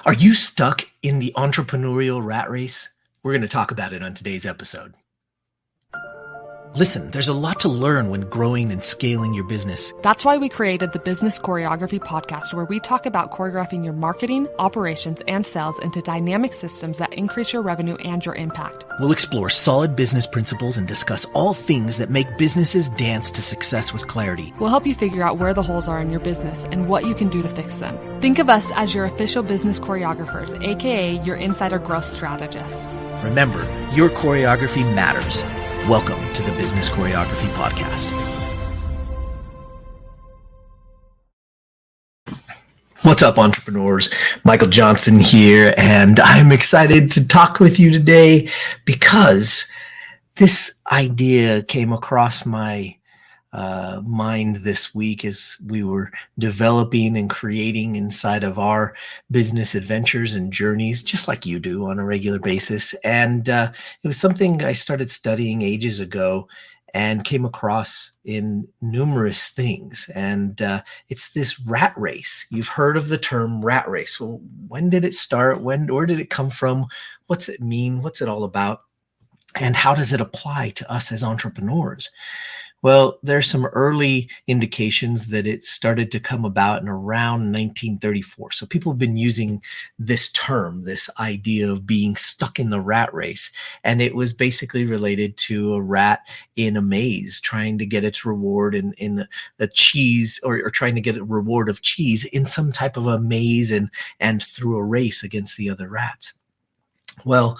Are you stuck in the entrepreneurial rat race? We're going to talk about it on today's episode. Listen, there's a lot to learn when growing and scaling your business. That's why we created the Business Choreography podcast, where we talk about choreographing your marketing, operations, and sales into dynamic systems that increase your revenue and your impact. We'll explore solid business principles and discuss all things that make businesses dance to success with clarity. We'll help you figure out where the holes are in your business and what you can do to fix them. Think of us as your official business choreographers, aka your insider growth strategists. Remember, your choreography matters. Welcome to the Business Choreography Podcast. What's up, entrepreneurs? Michael Johnson here, and I'm excited to talk with you today because this idea came across my mind this week as we were developing and creating inside of our business adventures and journeys, just like you do on a regular basis. And it was something I started studying ages ago and came across in numerous things. And it's this rat race. You've heard of the term rat race. Well, when did it start? Where did it come from? What's it mean? What's it all about? And how does it apply to us as entrepreneurs? Well, there's some early indications that it started to come about in around 1934. So people have been using this term, this idea of being stuck in the rat race. And it was basically related to a rat in a maze trying to get its reward in the cheese or trying to get a reward of cheese in some type of a maze and through a race against the other rats. Well,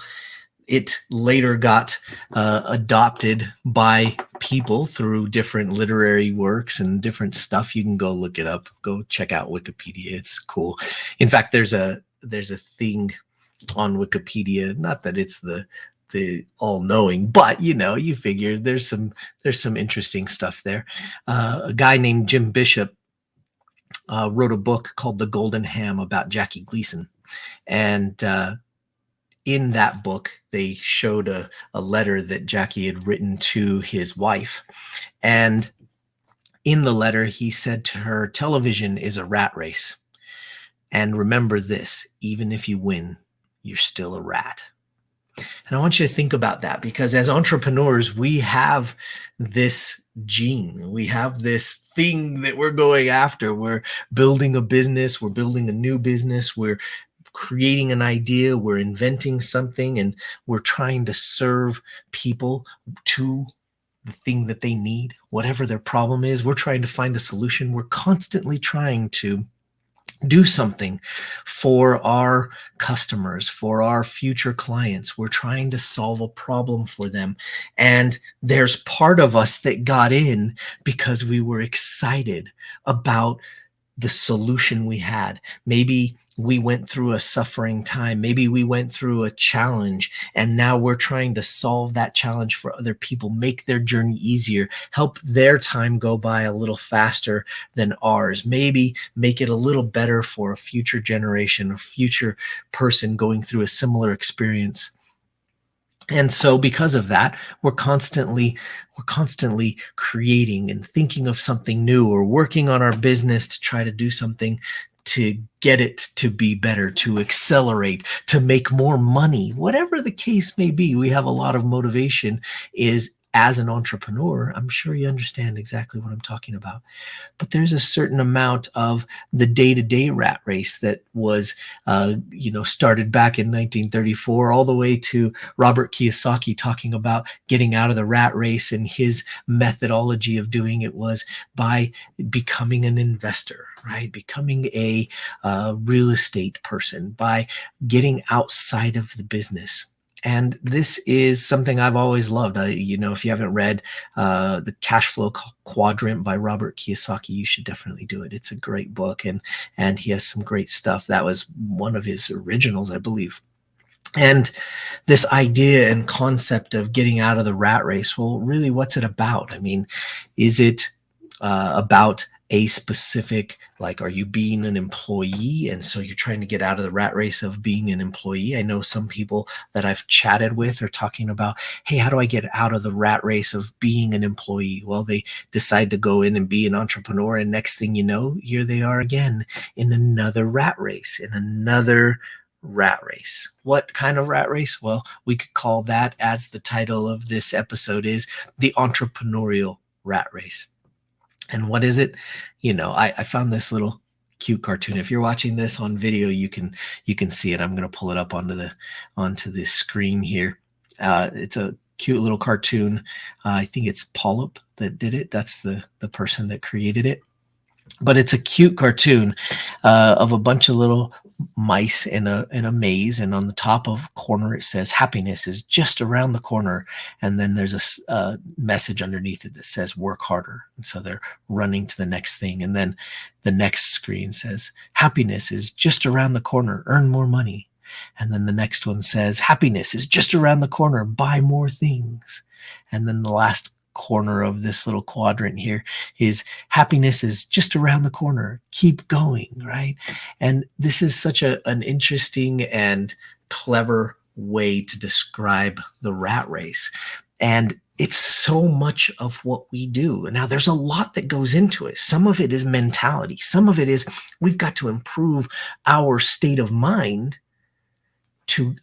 it later got adopted by people through different literary works and different stuff. You can go look it up. Go check out Wikipedia. It's cool. In fact, there's a thing on Wikipedia. Not that it's the all-knowing, but you figure there's some interesting stuff there. A guy named Jim Bishop wrote a book called The Golden Ham about Jackie Gleason, and in that book, they showed a letter that Jackie had written to his wife. And in the letter, he said to her, "Television is a rat race. And remember this, even if you win, you're still a rat." And I want you to think about that, because as entrepreneurs, we have this gene. We have this thing that we're going after. We're building a business. We're building a new business. We're creating an idea, we're inventing something, and we're trying to serve people to the thing that they need, whatever their problem is. We're trying to find a solution. We're constantly trying to do something for our customers, for our future clients. We're trying to solve a problem for them. And there's part of us that got in because we were excited about the solution we had. Maybe we went through a suffering time. Maybe we went through a challenge, and now we're trying to solve that challenge for other people, make their journey easier, help their time go by a little faster than ours, maybe make it a little better for a future generation, a future person going through a similar experience. And so because of that, we're constantly creating and thinking of something new, or working on our business to try to do something to get it to be better, to accelerate, to make more money. Whatever the case may be, we have a lot of motivation. Is as an entrepreneur, I'm sure you understand exactly what I'm talking about. But there's a certain amount of the day-to-day rat race that was, started back in 1934, all the way to Robert Kiyosaki talking about getting out of the rat race, and his methodology of doing it was by becoming an investor, right? Becoming a real estate person, by getting outside of the business. And this is something I've always loved. If you haven't read The Cash Flow Quadrant by Robert Kiyosaki, you should definitely do it. It's a great book, and he has some great stuff. That was one of his originals, I believe. And this idea and concept of getting out of the rat race, well, really, what's it about? I mean, is it about a specific, like, are you being an employee? And so you're trying to get out of the rat race of being an employee. I know some people that I've chatted with are talking about, hey, how do I get out of the rat race of being an employee? Well, they decide to go in and be an entrepreneur. And next thing you know, here they are again in another rat race, in another rat race. What kind of rat race? Well, we could call that, as the title of this episode is, the Entrepreneurial Rat Race. And what is it? I found this little cute cartoon. If you're watching this on video, you can see it. I'm going to pull it up onto this screen here. It's a cute little cartoon. I think it's Polyp that did it. That's the person that created it. But it's a cute cartoon of a bunch of little mice in a maze, and on the top of corner it says happiness is just around the corner, and then there's a message underneath it that says work harder. And so they're running to the next thing, and then the next screen says happiness is just around the corner, earn more money. And then the next one says happiness is just around the corner, buy more things. And then the last corner of this little quadrant here is happiness is just around the corner, keep going, right? And this is such an interesting and clever way to describe the rat race. And it's so much of what we do. Now, there's a lot that goes into it. Some of it is mentality. Some of it is we've got to improve our state of mind to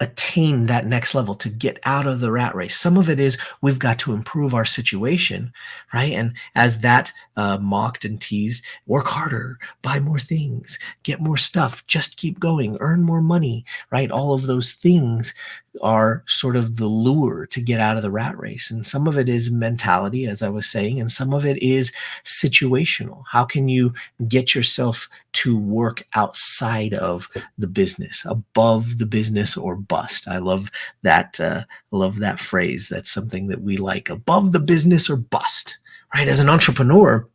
attain that next level, to get out of the rat race. Some of it is we've got to improve our situation, right? And as that mocked and teased, work harder, buy more things, get more stuff, just keep going, earn more money, right? All of those things are sort of the lure to get out of the rat race. And some of it is mentality, as I was saying, and some of it is situational. How can you get yourself to work outside of the business, above the business, or bust? I love that. Love that phrase. That's something that we like: above the business or bust, right? As an entrepreneur,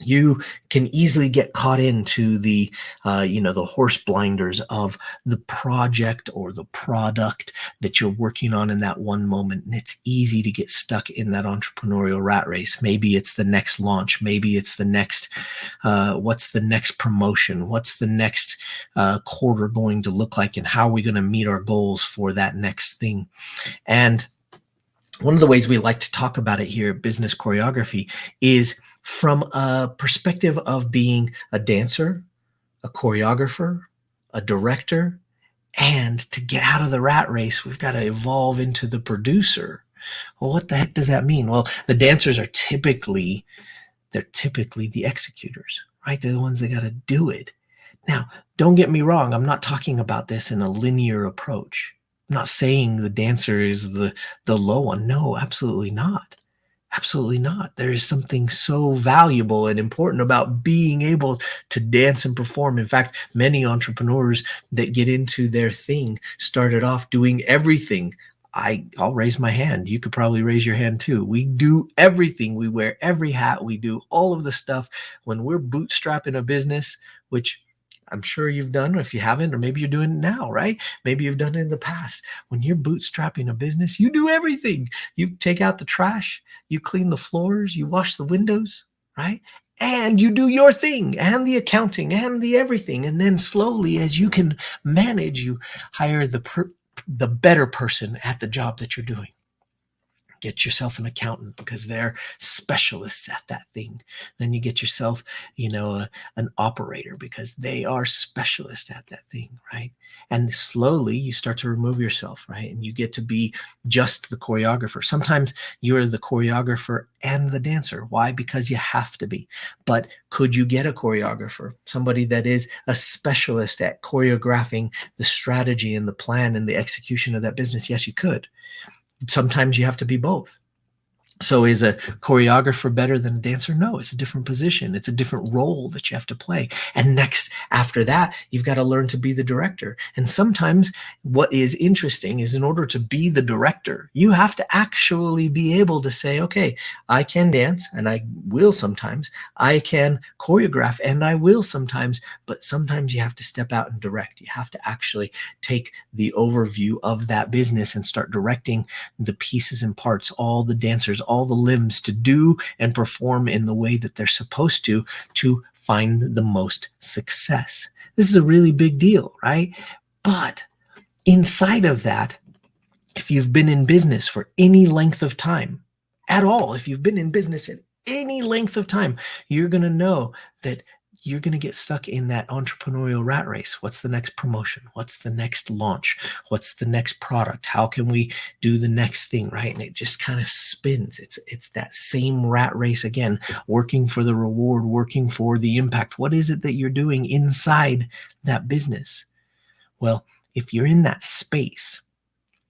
you can easily get caught into the horse blinders of the project or the product that you're working on in that one moment. And it's easy to get stuck in that entrepreneurial rat race. Maybe it's the next launch. Maybe it's the next, what's the next promotion? What's the next quarter going to look like? And how are we going to meet our goals for that next thing? And one of the ways we like to talk about it here at Business Choreography is from a perspective of being a dancer, a choreographer, a director, and to get out of the rat race, we've got to evolve into the producer. Well, what the heck does that mean? Well, the dancers are typically the executors, right? They're the ones that got to do it. Now, don't get me wrong. I'm not talking about this in a linear approach. I'm not saying the dancer is the low one. No, absolutely not. Absolutely not. There is something so valuable and important about being able to dance and perform. In fact, many entrepreneurs that get into their thing started off doing everything. I'll raise my hand. You could probably raise your hand too. We do everything. We wear every hat. We do all of the stuff. When we're bootstrapping a business, which I'm sure you've done, or if you haven't, or maybe you're doing it now, right? Maybe you've done it in the past. When you're bootstrapping a business, you do everything. You take out the trash, you clean the floors, you wash the windows, right? And you do your thing, and the accounting, and the everything. And then slowly, as you can manage, you hire the better person at the job that you're doing. Get yourself an accountant because they're specialists at that thing. Then you get yourself, an operator because they are specialists at that thing, right? And slowly you start to remove yourself, right? And you get to be just the choreographer. Sometimes you're the choreographer and the dancer. Why? Because you have to be. But could you get a choreographer, somebody that is a specialist at choreographing the strategy and the plan and the execution of that business? Yes, you could. Sometimes you have to be both. So is a choreographer better than a dancer? No, it's a different position. It's a different role that you have to play. And next, after that, you've got to learn to be the director. And sometimes what is interesting is in order to be the director, you have to actually be able to say, okay, I can dance and I will sometimes. I can choreograph and I will sometimes. But sometimes you have to step out and direct. You have to actually take the overview of that business and start directing the pieces and parts, all the dancers, all the limbs to do and perform in the way that they're supposed to find the most success. This is a really big deal, right? But inside of that, if you've been in business for any length of time at all, if you've been in business at any length of time, you're going to know that you're going to get stuck in that entrepreneurial rat race. What's the next promotion? What's the next launch? What's the next product? How can we do the next thing, right? And it just kind of spins. It's that same rat race again, working for the reward, working for the impact. What is it that you're doing inside that business? Well, if you're in that space,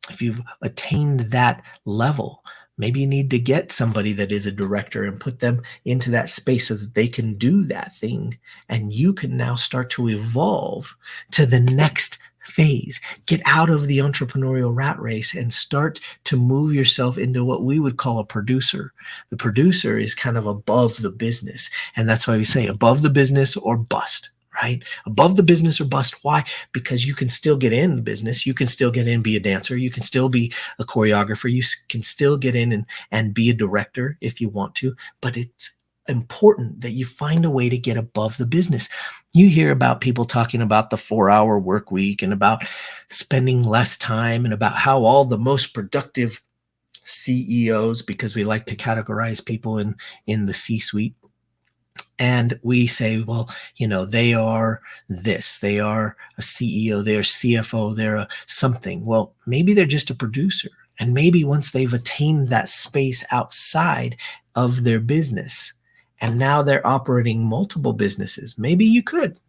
if you've attained that level, maybe you need to get somebody that is a director and put them into that space so that they can do that thing. And you can now start to evolve to the next phase. Get out of the entrepreneurial rat race and start to move yourself into what we would call a producer. The producer is kind of above the business. And that's why we say above the business or bust. Right? Above the business or bust. Why? Because you can still get in the business. You can still get in and be a dancer. You can still be a choreographer. You can still get in and be a director if you want to. But it's important that you find a way to get above the business. You hear about people talking about the 4-hour work week and about spending less time and about how all the most productive CEOs, because we like to categorize people in the C-suite, and we say, well, they are this, they are a CEO, they're a CFO, they're a something. Well, maybe they're just a producer. And maybe once they've attained that space outside of their business, and now they're operating multiple businesses, maybe you could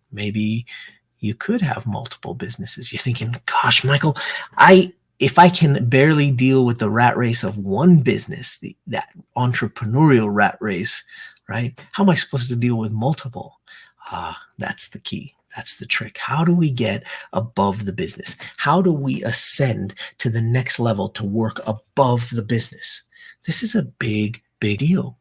have multiple businesses. You're thinking, gosh, Michael, if I can barely deal with the rat race of one business, that entrepreneurial rat race, right? How am I supposed to deal with multiple? That's the key. That's the trick. How do we get above the business? How do we ascend to the next level to work above the business? This is a big, big deal.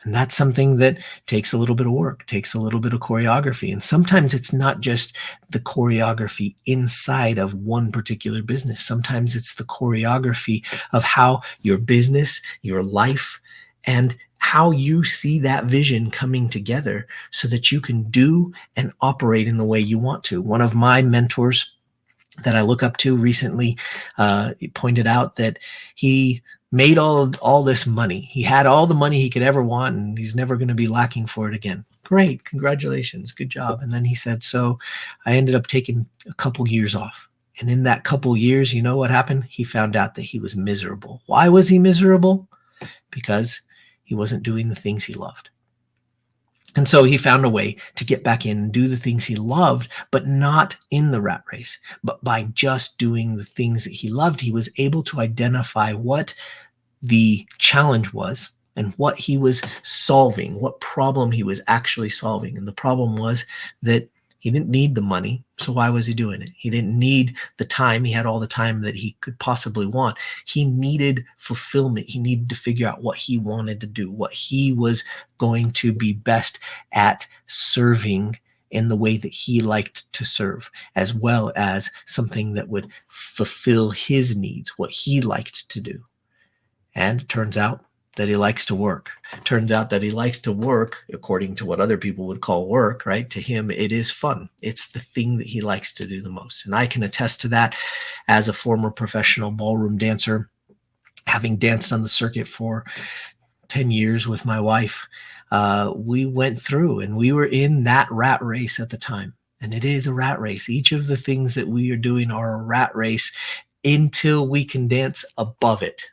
And that's something that takes a little bit of work, takes a little bit of choreography. And sometimes it's not just the choreography inside of one particular business. Sometimes it's the choreography of how your business, your life, and how you see that vision coming together so that you can do and operate in the way you want to. One of my mentors that I look up to recently pointed out that he made all this money. He had all the money he could ever want, and he's never going to be lacking for it again. Great. Congratulations. Good job. And then he said, so I ended up taking a couple years off. And in that couple years, you know what happened? He found out that he was miserable. Why was he miserable? Because he wasn't doing the things he loved. And so he found a way to get back in and do the things he loved, but not in the rat race. But by just doing the things that he loved, he was able to identify what the challenge was and what he was solving, what problem he was actually solving. And the problem was that he didn't need the money, so why was he doing it? He didn't need the time. He had all the time that he could possibly want. He needed fulfillment. He needed to figure out what he wanted to do, what he was going to be best at serving in the way that he liked to serve, as well as something that would fulfill his needs, what he liked to do. And it turns out that he likes to work. Turns out that he likes to work according to what other people would call work, right? To him, it is fun. It's the thing that he likes to do the most. And I can attest to that as a former professional ballroom dancer, having danced on the circuit for 10 years with my wife. We went through and we were in that rat race at the time. And it is a rat race. Each of the things that we are doing are a rat race until we can dance above it.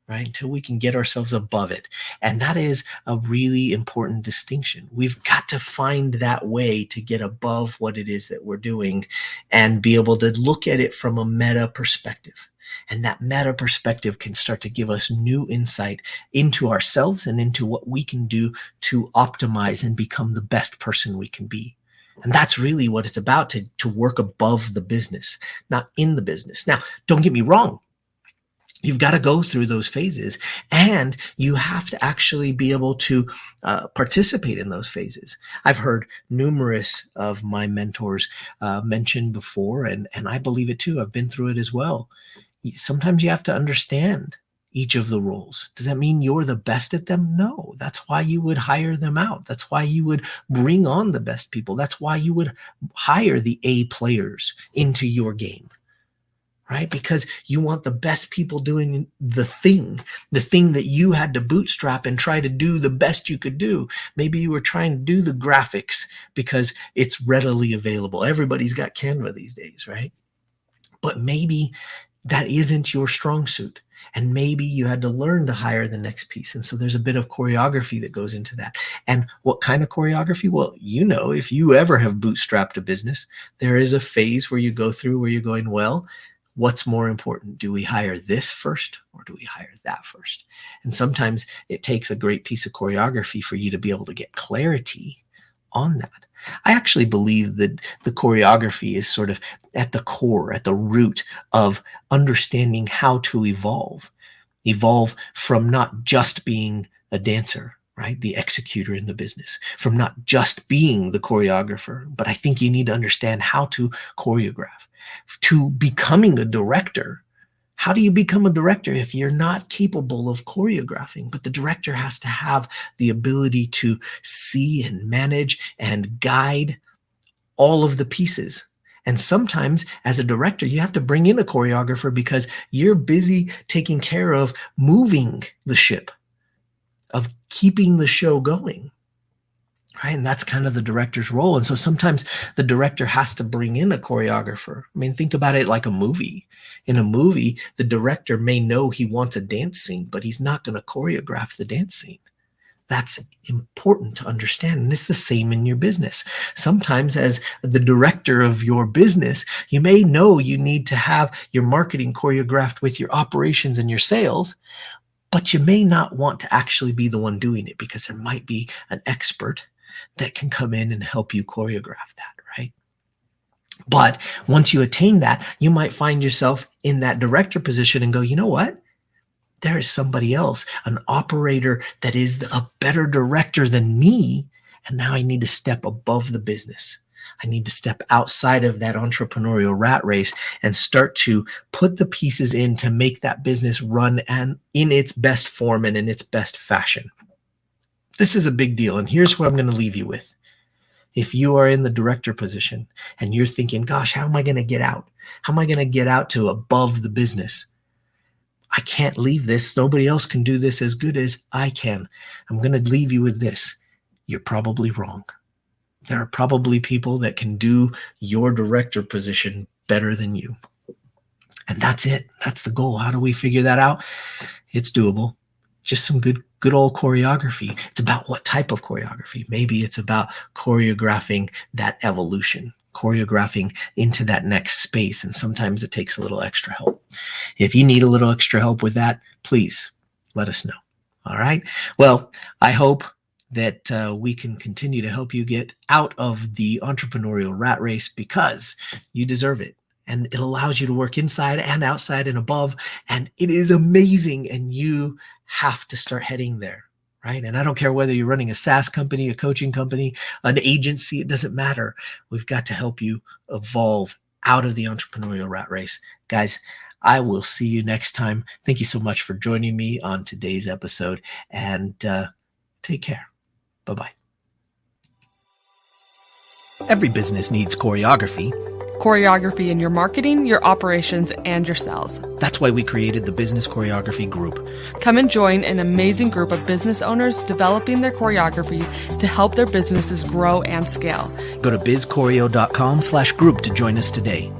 Right? Until we can get ourselves above it. And that is a really important distinction. We've got to find that way to get above what it is that we're doing and be able to look at it from a meta perspective. And that meta perspective can start to give us new insight into ourselves and into what we can do to optimize and become the best person we can be. And that's really what it's about, to work above the business, not in the business. Now, don't get me wrong. You've got to go through those phases, and you have to actually be able to participate in those phases. I've heard numerous of my mentors mention before, and I believe it too. I've been through it as well. Sometimes you have to understand each of the roles. Does that mean you're the best at them? No. That's why you would hire them out. That's why you would bring on the best people. That's why you would hire the A players into your game, right? Because you want the best people doing the thing that you had to bootstrap and try to do the best you could do. Maybe you were trying to do the graphics because it's readily available. Everybody's got Canva these days, right? But maybe that isn't your strong suit. And maybe you had to learn to hire the next piece. And so there's a bit of choreography that goes into that. And what kind of choreography? Well, if you ever have bootstrapped a business, there is a phase where you go through where you're going, well, what's more important? Do we hire this first or do we hire that first? And sometimes it takes a great piece of choreography for you to be able to get clarity on that. I actually believe that the choreography is sort of at the core, at the root of understanding how to evolve from not just being a dancer, right? The executor in the business, from not just being the choreographer, but I think you need to understand how to choreograph, to becoming a director. How do you become a director if you're not capable of choreographing? But the director has to have the ability to see and manage and guide all of the pieces. And sometimes as a director, you have to bring in a choreographer because you're busy taking care of moving the ship, of keeping the show going. Right. And that's kind of the director's role. And so sometimes the director has to bring in a choreographer. I mean, think about it like a movie. In a movie, the director may know he wants a dance scene, but he's not going to choreograph the dance scene. That's important to understand. And it's the same in your business. Sometimes as the director of your business, you may know you need to have your marketing choreographed with your operations and your sales, but you may not want to actually be the one doing it because there might be an expert that can come in and help you choreograph that, right? But once you attain that, you might find yourself in that director position and go, you know what? There is somebody else, an operator that is a better director than me. And now I need to step above the business. I need to step outside of that entrepreneurial rat race and start to put the pieces in to make that business run and in its best form and in its best fashion. This is a big deal. And here's what I'm going to leave you with. If you are in the director position and you're thinking, gosh, how am I going to get out? How am I going to get out to above the business? I can't leave this. Nobody else can do this as good as I can. I'm going to leave you with this. You're probably wrong. There are probably people that can do your director position better than you. And that's it. That's the goal. How do we figure that out? It's doable. Just some good old choreography. It's about what type of choreography. Maybe it's about choreographing that evolution, choreographing into that next space. And sometimes it takes a little extra help. If you need a little extra help with that, please let us know. All right. Well, I hope that we can continue to help you get out of the entrepreneurial rat race because you deserve it. And it allows you to work inside and outside and above. And it is amazing. And you have to start heading there, right? And I don't care whether you're running a SaaS company, a coaching company, an agency, it doesn't matter. We've got to help you evolve out of the entrepreneurial rat race. Guys, I will see you next time. Thank you so much for joining me on today's episode and take care. Bye-bye. Every business needs choreography. Choreography in your marketing, your operations, and your sales. That's why we created the Business Choreography Group. Come and join an amazing group of business owners developing their choreography to help their businesses grow and scale. Go to bizchoreo.com/group to join us today.